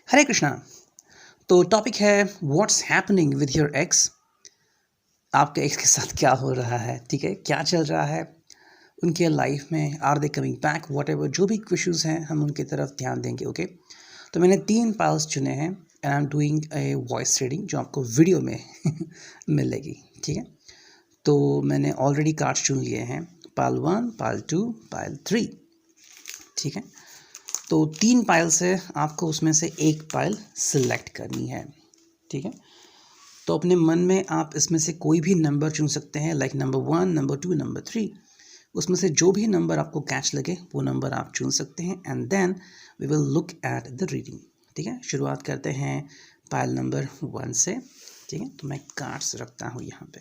हरे कृष्णा। तो टॉपिक है what's happening with your x. आपके एक्स के साथ क्या हो रहा है, ठीक है, क्या चल रहा है उनके लाइफ में, are they coming back, whatever जो भी इश्यूज़ हैं हम उनकी तरफ ध्यान देंगे। ओके, तो मैंने 3 पाइल्स चुने हैं and I am doing a voice reading जो आपको वीडियो में मिलेगी, ठीक है। तो मैंने ऑलरेडी कार्ड्स चुन लिए हैं, पाइल 1, पाइल 2, पाइल 3, ठीक है। तो 3 पाइल से आपको उसमें से एक पाइल सिलेक्ट करनी है, ठीक है। तो अपने मन में आप इसमें से कोई भी नंबर चुन सकते हैं, लाइक नंबर 1, नंबर 2, नंबर 3। उसमें से जो भी नंबर आपको कैच लगे वो नंबर आप चुन सकते हैं and then we will look at the reading, ठीक है। शुरुआत करते हैं पाइल नंबर 1 से, ठीक है। तो मैं कार्ड्स रखता हूँ यहाँ पे।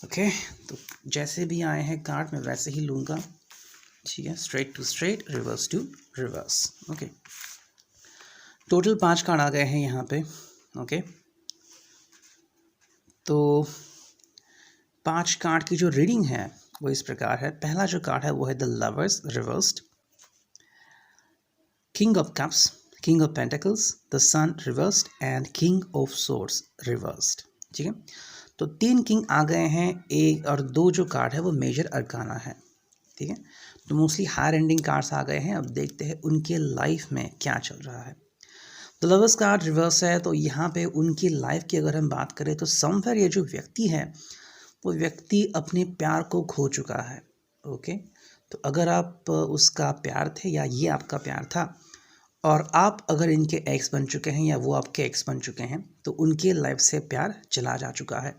ओके, तो जैसे भी आए हैं कार्ड मैं वैसे ही लूँगा, ठीक है। Straight to straight, reverse to reverse. Okay, total 5 card आ गए हैं यहाँ पे। ओके, तो 5 कार्ड की जो रीडिंग है वो इस प्रकार है। पहला जो कार्ड है वो है the lovers reversed, king of cups, king of pentacles, the sun reversed and king of swords reversed, ठीक है। तो 3 किंग आ गए हैं, एक और 2 जो कार्ड है वो मेजर अरकाना है, ठीक है। तो मोस्टली हायर एंडिंग कार्ड्स आ गए हैं। अब देखते हैं उनके लाइफ में क्या चल रहा है। द लवर्स कार्ड रिवर्स है, तो यहाँ पे उनकी लाइफ की अगर हम बात करें तो समवेयर ये जो व्यक्ति है वो व्यक्ति अपने प्यार को खो चुका है। ओके, तो अगर आप उसका प्यार थे या ये आपका प्यार था और आप अगर इनके एक्स बन चुके हैं या वो आपके एक्स बन चुके हैं तो उनके लाइफ से प्यार चला जा चुका है।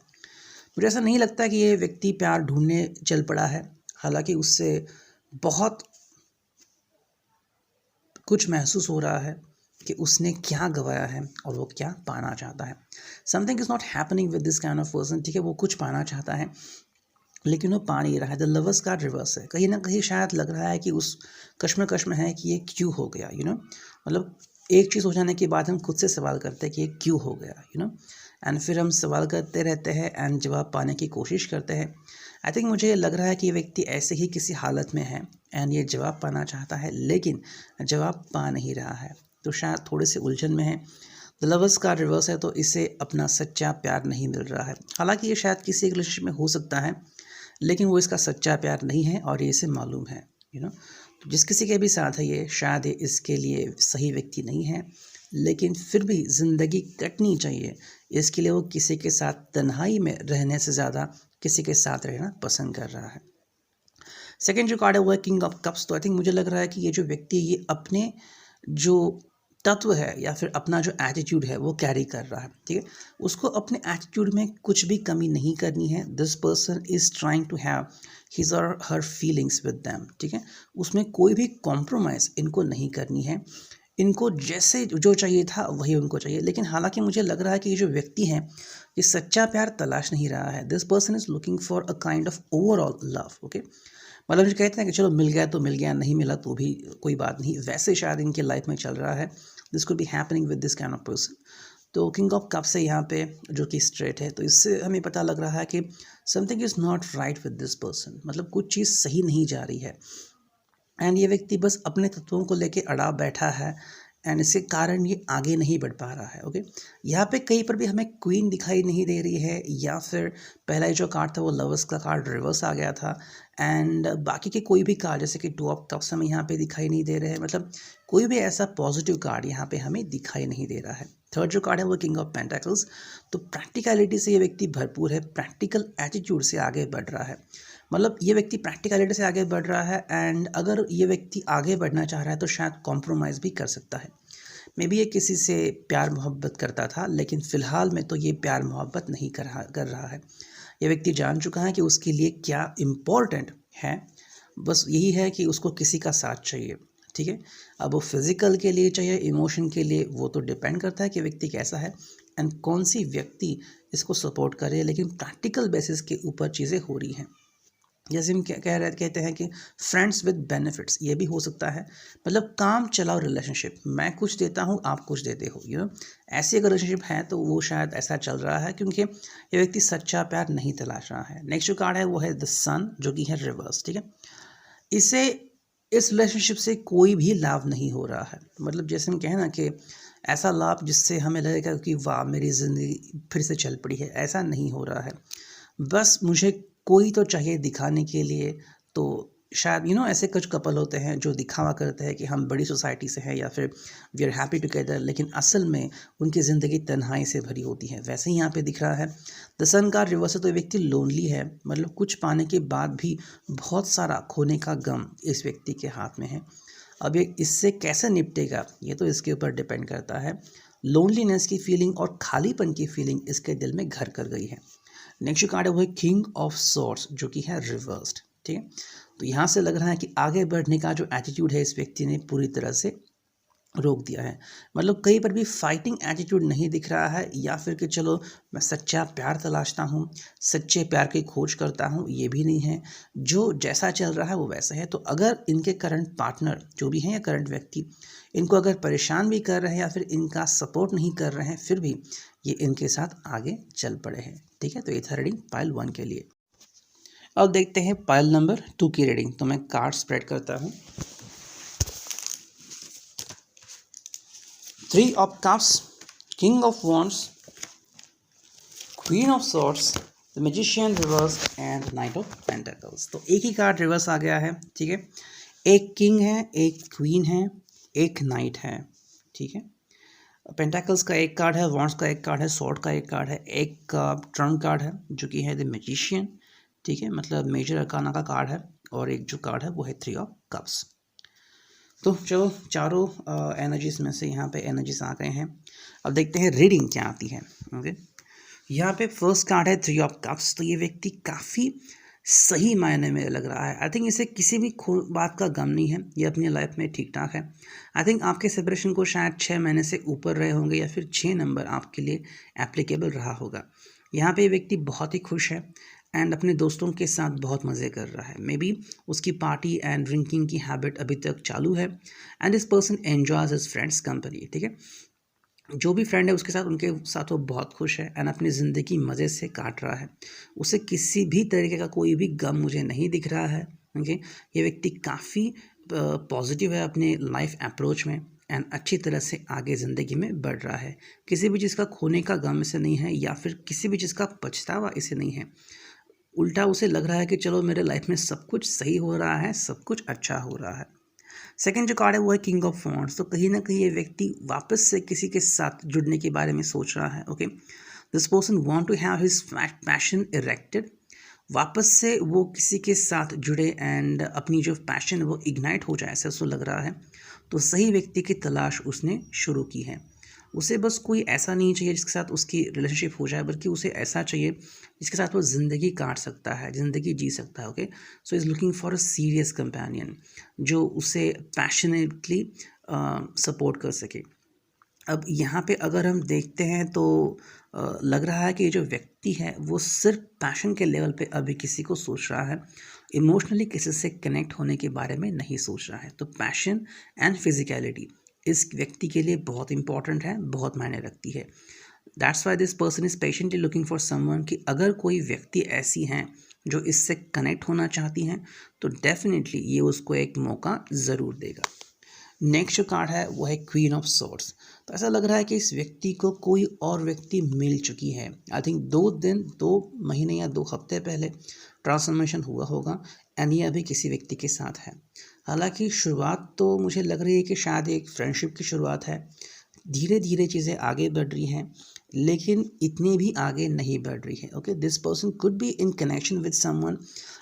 मुझे ऐसा नहीं लगता कि ये व्यक्ति प्यार ढूंढने चल पड़ा है, हालांकि उससे बहुत कुछ महसूस हो रहा है कि उसने क्या गवाया है और वो क्या पाना चाहता है। Something is not happening with this kind of person, ठीक है। वो कुछ पाना चाहता है लेकिन वो पा नहीं रहा है। द लवर्स का रिवर्स है, कहीं ना कहीं शायद लग रहा है कि उस कश्म है कि ये क्यों हो गया, मतलब एक चीज़ हो जाने के बाद हम खुद से सवाल करते हैं कि ये क्यों हो गया, एंड फिर हम सवाल करते रहते हैं एंड जवाब पाने की कोशिश करते हैं। आई थिंक मुझे लग रहा है कि ये व्यक्ति ऐसे ही किसी हालत में है एंड ये जवाब पाना चाहता है लेकिन जवाब पा नहीं रहा है, तो शायद थोड़े से उलझन में है। द लवर्स का रिवर्स है, तो इसे अपना सच्चा प्यार नहीं मिल रहा है। हालांकि ये शायद किसी एक रिलेशनशिप में हो सकता है लेकिन वो इसका सच्चा प्यार नहीं है और ये इसे मालूम है, तो जिस किसी के भी साथ है ये शायद ये इसके लिए सही व्यक्ति नहीं है, लेकिन फिर भी ज़िंदगी कटनी चाहिए, इसके लिए वो किसी के साथ तन्हाई में रहने से ज़्यादा किसी के साथ रहना पसंद कर रहा है। सेकेंड जो कार्ड है वो है किंग ऑफ कप्स। तो आई थिंक मुझे लग रहा है कि ये जो व्यक्ति ये अपने जो तत्व है या फिर अपना जो एटीट्यूड है वो कैरी कर रहा है, ठीक है। उसको अपने एटीट्यूड में कुछ भी कमी नहीं करनी है। This person is trying to have his और हर फीलिंग्स विद दैम, ठीक है। उसमें कोई भी कॉम्प्रोमाइज़ इनको नहीं करनी है, इनको जैसे जो चाहिए था वही उनको चाहिए। लेकिन हालांकि मुझे लग रहा है कि ये जो व्यक्ति है ये सच्चा प्यार तलाश नहीं रहा है। This person is looking for a kind of overall love, okay. मतलब जो कहते हैं कि चलो मिल गया तो मिल गया, नहीं मिला तो भी कोई बात नहीं, वैसे शायद इनके लाइफ में चल रहा है। This could be happening with this kind of person. तो किंग ऑफ कप से यहाँ पे जो कि स्ट्रेट है, तो इससे हमें पता लग रहा है कि something is not right with this person, मतलब कुछ चीज़ सही नहीं जा रही है एंड ये व्यक्ति बस अपने तत्वों को लेके अड़ा बैठा है एंड इसके कारण ये आगे नहीं बढ़ पा रहा है। ओके, यहाँ पे कहीं पर भी हमें क्वीन दिखाई नहीं दे रही है या फिर पहला जो कार्ड था वो लवर्स का कार्ड रिवर्स आ गया था एंड बाकी के कोई भी कार्ड जैसे कि 2 ऑफ कप्स हमें यहाँ पे दिखाई नहीं दे रहे हैं, मतलब कोई भी ऐसा पॉजिटिव कार्ड यहाँ पे हमें दिखाई नहीं दे रहा है। थर्ड जो कार्ड है वो किंग ऑफ पेंटाकल्स। तो प्रैक्टिकलिटी से ये व्यक्ति भरपूर है, प्रैक्टिकल एटीट्यूड से आगे बढ़ रहा है, मतलब ये व्यक्ति प्रैक्टिकलिटी से आगे बढ़ रहा है एंड अगर ये व्यक्ति आगे बढ़ना चाह रहा है तो शायद कॉम्प्रोमाइज़ भी कर सकता है। मे बी ये किसी से प्यार मोहब्बत करता था लेकिन फ़िलहाल में तो ये प्यार मोहब्बत नहीं कर रहा है। ये व्यक्ति जान चुका है कि उसके लिए क्या इम्पोर्टेंट है, बस यही है कि उसको किसी का साथ चाहिए, ठीक है। अब वो फिज़िकल के लिए चाहिए, इमोशन के लिए, वो तो डिपेंड करता है कि व्यक्ति कैसा है एंड कौन सी व्यक्ति इसको सपोर्ट करे, लेकिन प्रैक्टिकल बेसिस के ऊपर चीज़ें हो रही हैं। जैसे हम कहते हैं कि फ्रेंड्स विद बेनिफिट्स, ये भी हो सकता है, मतलब काम चलाओ रिलेशनशिप, मैं कुछ देता हूँ आप कुछ देते हो, ऐसी अगर रिलेशनशिप है तो वो शायद ऐसा चल रहा है क्योंकि ये व्यक्ति सच्चा प्यार नहीं तलाश रहा है। नेक्स्ट जो कार्ड है वो है द सन जो कि है रिवर्स, ठीक है। इसे इस रिलेशनशिप से कोई भी लाभ नहीं हो रहा है। मतलब जैसे हम कहें ना कि ऐसा लाभ जिससे हमें लगेगा कि वाह मेरी ज़िंदगी फिर से चल पड़ी है, ऐसा नहीं हो रहा है। बस मुझे कोई तो चाहिए दिखाने के लिए। तो शायद ऐसे कुछ कपल होते हैं जो दिखावा करते हैं कि हम बड़ी सोसाइटी से हैं या फिर वी आर हैप्पी टुगेदर, लेकिन असल में उनकी ज़िंदगी तन्हाई से भरी होती है। वैसे ही यहाँ पे दिख रहा है द सन का रिवर्स है, तो ये व्यक्ति लोनली है। मतलब कुछ पाने के बाद भी बहुत सारा खोने का गम इस व्यक्ति के हाथ में है। अब ये इससे कैसे निपटेगा, ये तो इसके ऊपर डिपेंड करता है। लोनलीनेस की फीलिंग और खालीपन की फीलिंग इसके दिल में घर कर गई है। नेक्स्ट जो कार्ड है वो है किंग ऑफ सॉर्ड्स, जो कि है रिवर्स्ड। ठीक है, तो यहाँ से लग रहा है कि आगे बढ़ने का जो एटीट्यूड है इस व्यक्ति ने पूरी तरह से रोक दिया है। मतलब कहीं पर भी फाइटिंग एटीट्यूड नहीं दिख रहा है, या फिर कि चलो मैं सच्चा प्यार तलाशता हूँ, सच्चे प्यार की खोज करता हूँ, ये भी नहीं है। जो जैसा चल रहा है वो वैसा है। तो अगर इनके करंट पार्टनर जो भी हैं या करंट व्यक्ति इनको अगर परेशान भी कर रहे हैं या फिर इनका सपोर्ट नहीं कर रहे हैं, फिर भी ये इनके साथ आगे चल पड़े हैं। ठीक है, तो ये था रीडिंग पाइल 1 के लिए। अब देखते हैं पाइल नंबर 2 की रीडिंग। तो मैं कार्ड स्प्रेड करता हूँ। 3 of Cups, King of Wands, Queen of Swords, The Magician reversed and Knight of Pentacles। तो एक ही कार्ड रिवर्स आ गया है। ठीक है, एक किंग है, एक क्वीन है, एक नाइट है। ठीक है, पेंटाकल्स का एक कार्ड है, वॉन्ड्स का एक कार्ड है, सॉर्ड का एक कार्ड है, एक ट्रम्प कार्ड है जो कि है द मैजिशियन। ठीक है, मतलब मेजर अरकाना का कार्ड है, और एक जो कार्ड है वो है 3 ऑफ कप्स। तो चलो चारों एनर्जीज में से यहाँ पे एनर्जीज आ गए हैं। अब देखते हैं रीडिंग क्या आती है। ओके, यहाँ पे फर्स्ट कार्ड है 3 ऑफ कप्स। तो ये व्यक्ति काफ़ी सही मायने में लग रहा है। आई थिंक इसे किसी भी बात का गम नहीं है, ये अपनी लाइफ में ठीक ठाक है। आई थिंक आपके सेपरेशन को शायद 6 महीने से ऊपर रहे होंगे, या फिर 6 नंबर आपके लिए एप्लीकेबल रहा होगा। यहाँ पे ये व्यक्ति बहुत ही खुश है एंड अपने दोस्तों के साथ बहुत मज़े कर रहा है। मे बी उसकी पार्टी एंड ड्रिंकिंग की हैबिट अभी तक चालू है, and this person enjoys his friends company. ठीक है, जो भी फ्रेंड है उसके साथ, उनके साथ वो बहुत खुश है एंड अपनी ज़िंदगी मज़े से काट रहा है। उसे किसी भी तरीके का कोई भी गम मुझे नहीं दिख रहा है। ओके, ये व्यक्ति काफ़ी पॉजिटिव है अपने लाइफ अप्रोच में एंड अच्छी तरह से आगे ज़िंदगी में बढ़ रहा है। किसी भी चीज़ का खोने का गम इसे नहीं है, या फिर किसी भी चीज़ का पछतावा इसे नहीं है। उल्टा उसे लग रहा है कि चलो मेरे लाइफ में सब कुछ सही हो रहा है, सब कुछ अच्छा हो रहा है। सेकंड जो कार्ड है वो है किंग ऑफ वॉन्ड्स। तो कहीं ना कहीं ये व्यक्ति वापस से किसी के साथ जुड़ने के बारे में सोच रहा है। Okay, this person want to have his passion erected. वापस से वो किसी के साथ जुड़े एंड अपनी जो पैशन है वो इग्नाइट हो जाए, ऐसा उसको लग रहा है। तो सही व्यक्ति की तलाश उसने शुरू की है। उसे बस कोई ऐसा नहीं चाहिए जिसके साथ उसकी रिलेशनशिप हो जाए, बल्कि उसे ऐसा चाहिए जिसके साथ वो ज़िंदगी काट सकता है, ज़िंदगी जी सकता है। Okay, so is looking for a serious companion जो उसे पैशनेटली सपोर्ट कर सके। अब यहाँ पे अगर हम देखते हैं तो लग रहा है कि ये जो व्यक्ति है वो सिर्फ पैशन के लेवल पे अभी किसी को सोच रहा है, इमोशनली किसी से कनेक्ट होने के बारे में नहीं सोच रहा है। तो पैशन एंड फिजिकलिटी इस व्यक्ति के लिए बहुत इंपॉर्टेंट है, बहुत मायने रखती है। That's why this person is patiently looking for someone कि अगर कोई व्यक्ति ऐसी हैं जो इससे कनेक्ट होना चाहती हैं, तो डेफिनेटली ये उसको एक मौका ज़रूर देगा। नेक्स्ट जो कार्ड है वो है क्वीन ऑफ सॉर्ड्स। तो ऐसा लग रहा है कि इस व्यक्ति को कोई और व्यक्ति मिल चुकी है। आई थिंक 2 महीने या 2 हफ्ते पहले ट्रांसफॉर्मेशन हुआ होगा एंड ये अभी किसी व्यक्ति के साथ है। हालांकि शुरुआत तो मुझे लग रही है कि शायद एक फ्रेंडशिप की शुरुआत है। धीरे धीरे चीज़ें आगे बढ़ रही हैं, लेकिन इतनी भी आगे नहीं बढ़ रही है। Okay, this person could be in connection with someone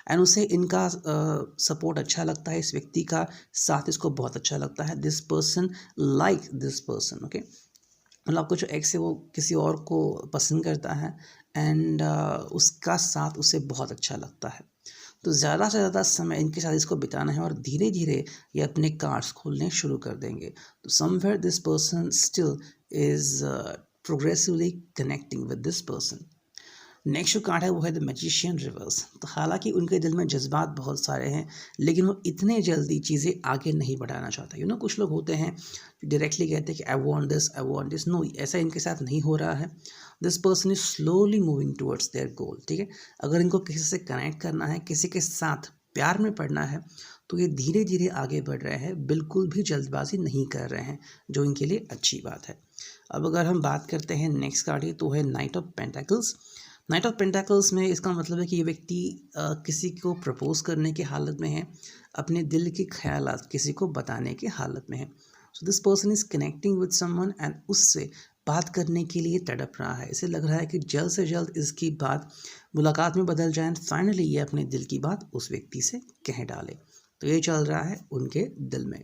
and उसे इनका सपोर्ट अच्छा लगता है, इस व्यक्ति का साथ इसको बहुत अच्छा लगता है। This person like this person. Okay, मतलब आपको जो एक्स है वो किसी और को पसंद करता है एंड उसका साथ उसे बहुत अच्छा लगता है। तो ज़्यादा से ज़्यादा समय इनके साथ इसको बिताना है और धीरे धीरे ये अपने कार्ड्स खोलने शुरू कर देंगे। तो somewhere this person still is progressively connecting with this person. Next जो कार्ड है वो है द मैजिशियन रिवर्स। तो हालांकि उनके दिल में जज्बात बहुत सारे हैं, लेकिन वो इतने जल्दी चीज़ें आगे नहीं बढ़ाना चाहता। कुछ लोग होते हैं जो डायरेक्टली कहते हैं कि I want this, I want this. No, ऐसा इनके साथ नहीं हो रहा है। This person is slowly moving towards their goal. ठीक है, अगर इनको किसी से कनेक्ट करना है, किसी के साथ प्यार में पड़ना है, तो ये धीरे धीरे आगे बढ़ रहे हैं, बिल्कुल भी जल्दबाजी नहीं कर रहे हैं, जो इनके लिए अच्छी बात है। अब अगर हम बात करते हैं नेक्स्ट कार्ड की, तो है night of pentacles. Night of pentacles में इसका मतलब है कि ये व्यक्ति किसी को प्रपोज करने की हालत में है, अपने दिल के ख्यालात किसी को बताने की हालत में है। So this person is connecting with someone and उससे बात करने के लिए तड़प रहा है। इसे लग रहा है कि जल्द से जल्द इसकी बात मुलाकात में बदल जाए, फाइनली ये अपने दिल की बात उस व्यक्ति से कह डाले। तो ये चल रहा है उनके दिल में।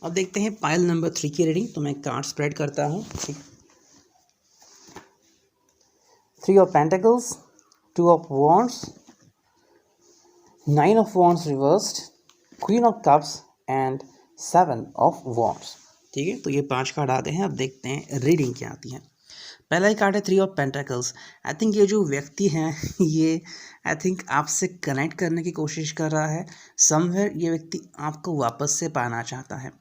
अब देखते हैं पाइल नंबर 3 की रीडिंग। तो मैं कार्ड स्प्रेड करता हूँ। 3 of pentacles, 2 of wands, 9 of wands reversed, queen of cups and 7 of wands. ठीक है, तो ये 5 कार्ड आ गए हैं। अब देखते हैं रीडिंग क्या आती है। पहला ही कार्ड है 3 ऑफ पेंटाकल्स। आई थिंक ये जो व्यक्ति हैं ये आई थिंक आपसे कनेक्ट करने की कोशिश कर रहा है। समवेयर ये व्यक्ति आपको वापस से पाना चाहता है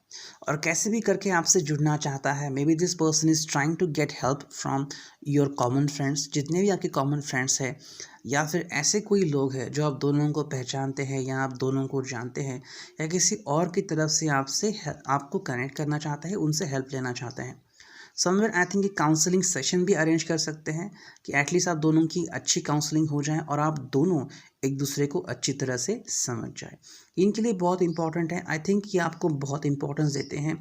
और कैसे भी करके आपसे जुड़ना चाहता है। May be this person is trying to get help from your common friends, जितने भी आपके कॉमन फ्रेंड्स हैं, या फिर ऐसे कोई लोग हैं जो आप दोनों को पहचानते हैं या आप दोनों को जानते हैं, या किसी और की तरफ से आपको कनेक्ट करना चाहता है, उनसे हेल्प लेना चाहते हैं। समवेयर आई थिंक एक काउंसलिंग सेशन भी अरेंज कर सकते हैं कि एटलीस्ट आप दोनों की अच्छी काउंसलिंग हो जाए और आप दोनों एक दूसरे को अच्छी तरह से समझ जाए। इनके लिए बहुत इंपॉर्टेंट है। आई थिंक ये आपको बहुत इंपॉर्टेंस देते हैं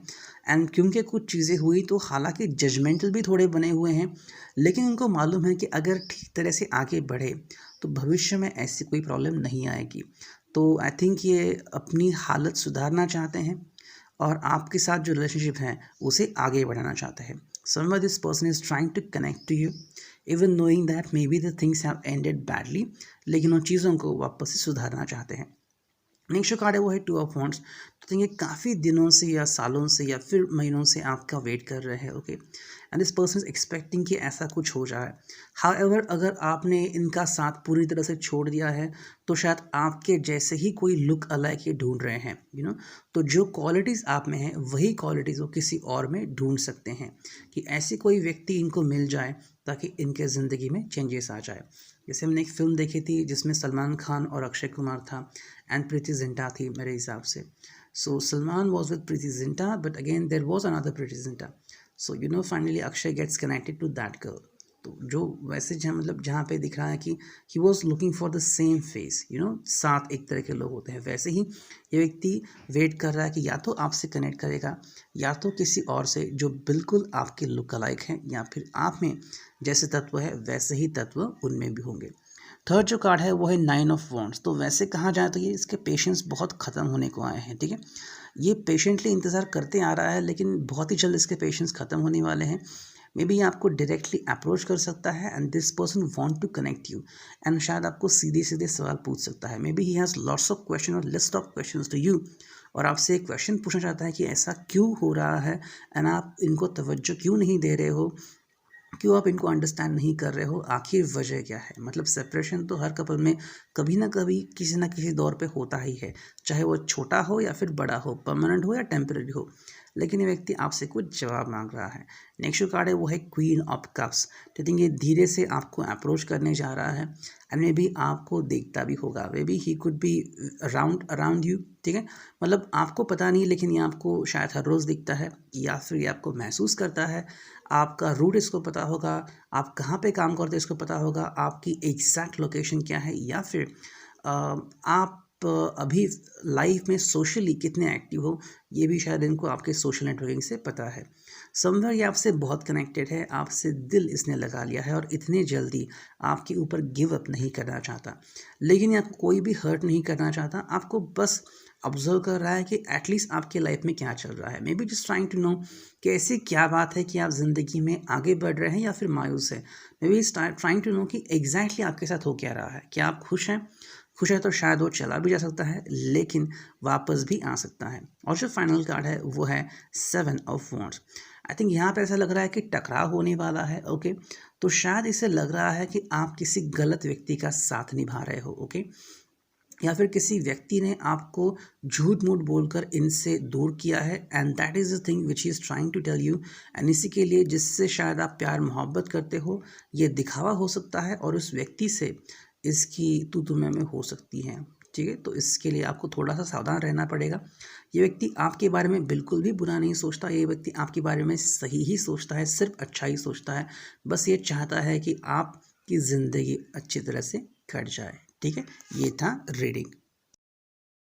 एंड क्योंकि कुछ चीज़ें हुई तो हालांकि जजमेंटल भी थोड़े बने हुए हैं, लेकिन इनको मालूम है कि अगर ठीक तरह से आगे बढ़े तो भविष्य में ऐसी कोई प्रॉब्लम नहीं आएगी। तो आई थिंक ये अपनी हालत सुधारना चाहते हैं और आपके साथ जो रिलेशनशिप है उसे आगे बढ़ाना चाहते हैं। Somewhere this person is trying to connect to you even knowing that maybe the things have ended badly, लेकिन उन चीज़ों को वापस से सुधारना चाहते हैं। नेक्स्ट जो कार्ड है वो है 2 ऑफ वॉन्ड्स। तो ये काफ़ी दिनों से या सालों से या फिर महीनों से आपका वेट कर रहे हैं, okay, and this person is expecting कि ऐसा कुछ हो जाए। हाउएवर अगर आपने इनका साथ पूरी तरह से छोड़ दिया है तो शायद आपके जैसे ही कोई लुक अलाइक ये ढूंढ रहे हैं, तो जो क्वालिटीज़ आप में हैं वही क्वालिटीज़ वो किसी और में ढूंढ सकते हैं कि ऐसी कोई व्यक्ति इनको मिल जाए ताकि इनके ज़िंदगी में चेंजेस आ जाए। जैसे हमने एक फ़िल्म देखी थी जिसमें सलमान खान और अक्षय कुमार था एंड प्रीति जिंटा थी मेरे हिसाब से। So Salman was with Preity Zinta but again there was another Preity Zinta. So finally Akshay gets connected to that girl. तो जो वैसे जहाँ पे दिख रहा है कि he was looking for the same face, साथ एक तरह के लोग होते हैं, वैसे ही ये व्यक्ति वेट कर रहा है कि या तो आपसे कनेक्ट करेगा या तो किसी और से जो बिल्कुल आपके लुक अलाइक हैं या फिर आप में जैसे तत्व है वैसे ही तत्व उनमें भी होंगे। थर्ड जो कार्ड है वो है 9 ऑफ वॉन्ड्स। तो वैसे कहा जाए तो ये इसके पेशेंस बहुत ख़त्म होने को आए हैं, ठीक है। ये पेशेंटली इंतज़ार करते आ रहा है लेकिन बहुत ही जल्द इसके पेशेंस ख़त्म होने वाले हैं। मे बी ये आपको डायरेक्टली अप्रोच कर सकता है and this person want to connect you and शायद आपको सीधे सीधे सवाल पूछ सकता है। मे be he has lots of question और list of questions to you, और आपसे एक क्वेश्चन पूछना चाहता है कि ऐसा क्यों हो रहा है एंड आप इनको तवज्जो क्यों नहीं दे रहे हो, क्यों आप इनको अंडरस्टैंड नहीं कर रहे हो, आखिर वजह क्या है। मतलब सेपरेशन तो हर कपल में कभी ना कभी किसी ना किसी दौर पे होता ही है, चाहे वो छोटा हो या फिर बड़ा हो, परमानेंट हो या टेम्पररी हो, लेकिन ये व्यक्ति आपसे कुछ जवाब मांग रहा है। नेक्स्ट जो कार्ड है वो है क्वीन ऑफ कप्स। तो थिंक ये धीरे से आपको अप्रोच करने जा रहा है एंड मे बी आपको देखता भी होगा। मे be he could be around you, ठीक है। मतलब आपको पता नहीं लेकिन ये आपको शायद हर रोज़ दिखता है या फिर ये आपको महसूस करता है। आपका रूट इसको पता होगा, आप कहाँ पे काम करते हैं इसको पता होगा, आपकी एग्जैक्ट लोकेशन क्या है, या फिर आप अभी लाइफ में सोशली कितने एक्टिव हो ये भी शायद इनको आपके सोशल नेटवर्किंग से पता है। समवेयर ये आपसे बहुत कनेक्टेड है, आपसे दिल इसने लगा लिया है और इतने जल्दी आपके ऊपर गिव अप नहीं करना चाहता, लेकिन ये आपको कोई भी हर्ट नहीं करना चाहता, आपको बस ऑब्जर्व कर रहा है कि एटलीस्ट आपके लाइफ में क्या चल रहा है। May be just trying to know कि ऐसी क्या बात है कि आप ज़िंदगी में आगे बढ़ रहे हैं या फिर मायूस है। May be trying to know कि एग्जैक्टली आपके साथ हो क्या रहा है। क्या आप खुश हैं? खुश है तो शायद वो चला भी जा सकता है लेकिन वापस भी आ सकता है। और जो फाइनल कार्ड है वो है 7 ऑफ वॉन्ड्स। आई थिंक यहाँ पे ऐसा लग रहा है कि टकराव होने वाला है, ओके। तो शायद इसे लग रहा है कि आप किसी गलत व्यक्ति का साथ निभा रहे हो, ओके, या फिर किसी व्यक्ति ने आपको झूठ मूठ बोलकर इनसे दूर किया है and that is the thing which he is trying to tell you. And इसी के लिए जिससे शायद आप प्यार मोहब्बत करते हो ये दिखावा हो सकता है और उस व्यक्ति से इसकी तू तुम्हें में हो सकती है। ठीक है। तो इसके लिए आपको थोड़ा सा सावधान रहना पड़ेगा। ये व्यक्ति आपके बारे में बिल्कुल भी बुरा नहीं सोचता, ये व्यक्ति आपके बारे में सही ही सोचता है, सिर्फ अच्छा ही सोचता है। बस ये चाहता है कि आपकी ज़िंदगी अच्छी तरह से कट जाए। ठीक है, ये था रीडिंग।